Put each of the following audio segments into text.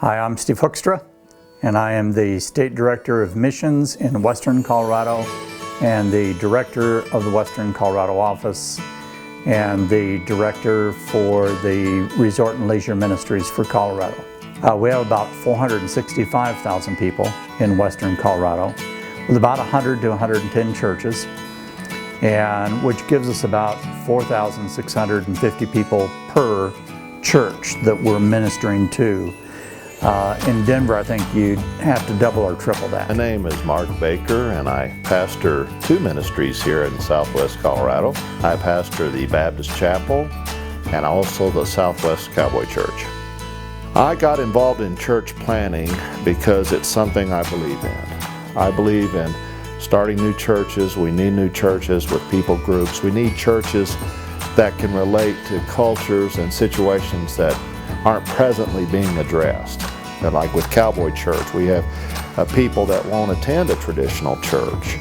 Hi, I'm Steve Hoekstra, and I am the State Director of Missions in Western Colorado and the Director of the Western Colorado office and the Director for the Resort and Leisure Ministries for Colorado. We have about 465,000 people in Western Colorado with about 100 to 110 churches, and which gives us about 4,650 people per church that we're ministering to. In Denver, I think you'd have to double or triple that. My name is Mark Baker, and I pastor two ministries here in Southwest Colorado. I pastor the Baptist Chapel and also the Southwest Cowboy Church. I got involved in church planning because it's something I believe in. I believe in starting new churches. We need new churches with people groups. We need churches that can relate to cultures and situations that aren't presently being addressed. And like with Cowboy Church, we have people that won't attend a traditional church,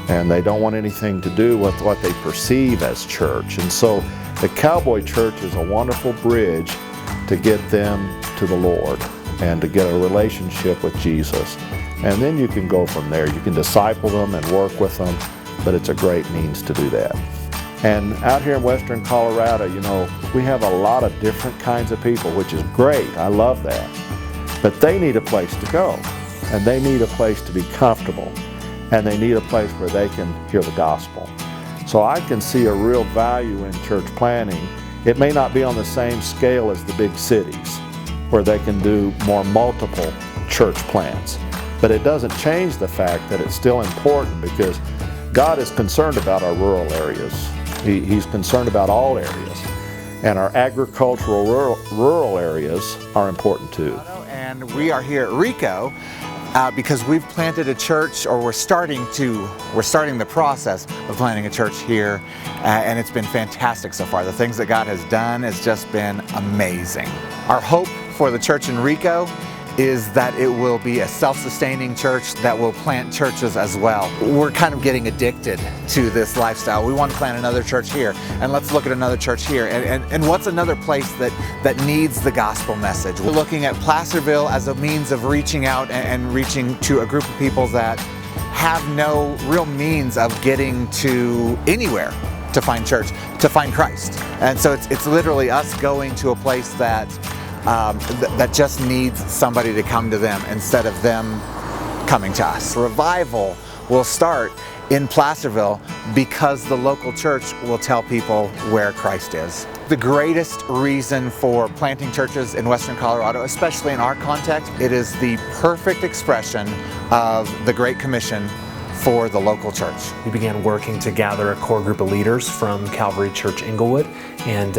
and they don't want anything to do with what they perceive as church. And so the Cowboy Church is a wonderful bridge to get them to the Lord and to get a relationship with Jesus. And then you can go from there. You can disciple them and work with them, but it's a great means to do that. And out here in Western Colorado, you know, we have a lot of different kinds of people, which is great. I love that. But they need a place to go, and they need a place to be comfortable, and they need a place where they can hear the gospel. So I can see a real value in church planning. It may not be on the same scale as the big cities, where they can do more multiple church plants. But it doesn't change the fact that it's still important, because God is concerned about our rural areas. He's concerned about all areas. And our agricultural rural areas are important too. And we are here at Rico because we've planted a church, or we're starting the process of planting a church here, and it's been fantastic so far. The things that God has done has just been amazing. Our hope for the church in Rico is that it will be a self-sustaining church that will plant churches as well. We're kind of getting addicted to this lifestyle. We want to plant another church here, and let's look at another church here. And what's another place that needs the gospel message? We're looking at Placerville as a means of reaching out and reaching to a group of people that have no real means of getting to anywhere to find church, to find Christ. And so it's literally us going to a place that just needs somebody to come to them instead of them coming to us. Revival will start in Placerville because the local church will tell people where Christ is. The greatest reason for planting churches in Western Colorado, especially in our context, it is the perfect expression of the Great Commission for the local church. We began working to gather a core group of leaders from Calvary Church Inglewood and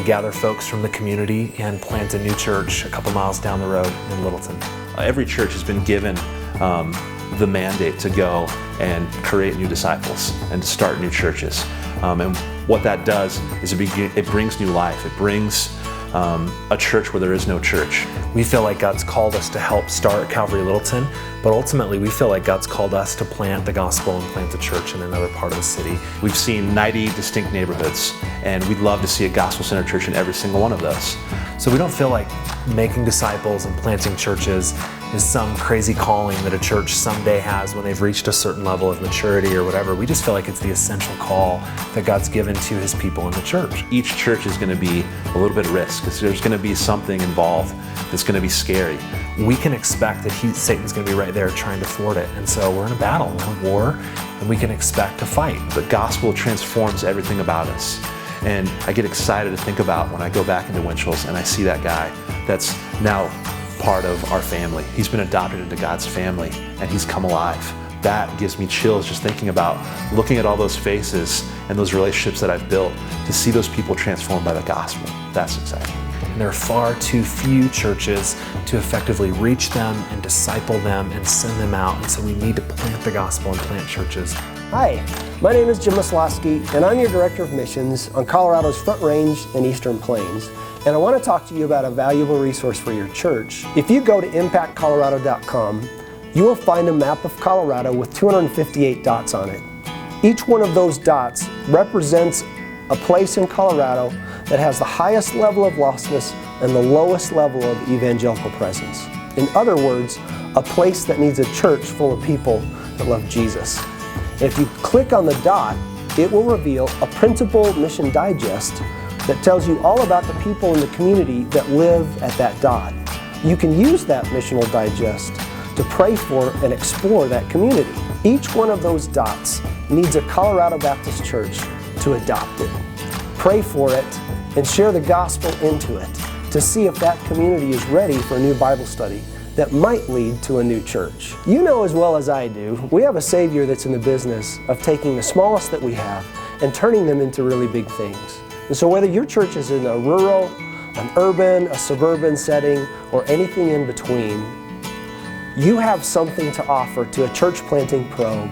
gather folks from the community and plant a new church a couple miles down the road in Littleton. Every church has been given the mandate to go and create new disciples and to start new churches. And what that does is it brings new life. It brings a church where there is no church. We feel like God's called us to help start Calvary Littleton, but ultimately we feel like God's called us to plant the gospel and plant a church in another part of the city. We've seen 90 distinct neighborhoods, and we'd love to see a gospel-centered church in every single one of those. So we don't feel like making disciples and planting churches is some crazy calling that a church someday has when they've reached a certain level of maturity or whatever. We just feel like it's the essential call that God's given to His people in the church. Each church is going to be a little bit of risk, because there's going to be something involved that's going to be scary. We can expect that Satan's going to be right there trying to thwart it. And so we're in a battle, we're in a war, and we can expect to fight. The gospel transforms everything about us. And I get excited to think about when I go back into Winchell's and I see that guy that's now part of our family. He's been adopted into God's family, and he's come alive. That gives me chills just thinking about looking at all those faces and those relationships that I've built, to see those people transformed by the gospel. That's exciting. And there are far too few churches to effectively reach them and disciple them and send them out. And so we need to plant the gospel and plant churches. Hi, my name is Jim Maslowski, and I'm your Director of Missions on Colorado's Front Range and Eastern Plains. And I want to talk to you about a valuable resource for your church. If you go to impactcolorado.com, you will find a map of Colorado with 258 dots on it. Each one of those dots represents a place in Colorado that has the highest level of lostness and the lowest level of evangelical presence. In other words, a place that needs a church full of people that love Jesus. And if you click on the dot, it will reveal a printable mission digest that tells you all about the people in the community that live at that dot. You can use that missional digest to pray for and explore that community. Each one of those dots needs a Colorado Baptist Church to adopt it. Pray for it and share the gospel into it to see if that community is ready for a new Bible study that might lead to a new church. You know as well as I do, we have a Savior that's in the business of taking the smallest that we have and turning them into really big things. And so whether your church is in a rural, an urban, a suburban setting, or anything in between, you have something to offer to a church planting probe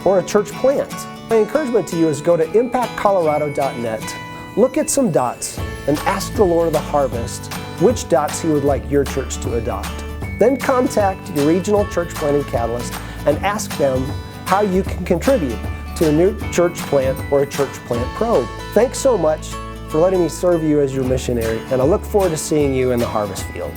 or a church plant. My encouragement to you is go to impactcolorado.net, look at some dots, and ask the Lord of the harvest which dots He would like your church to adopt. Then contact your regional church planting catalyst and ask them how you can contribute to a new church plant or a church plant probe. Thanks so much for letting me serve you as your missionary, and I look forward to seeing you in the harvest field.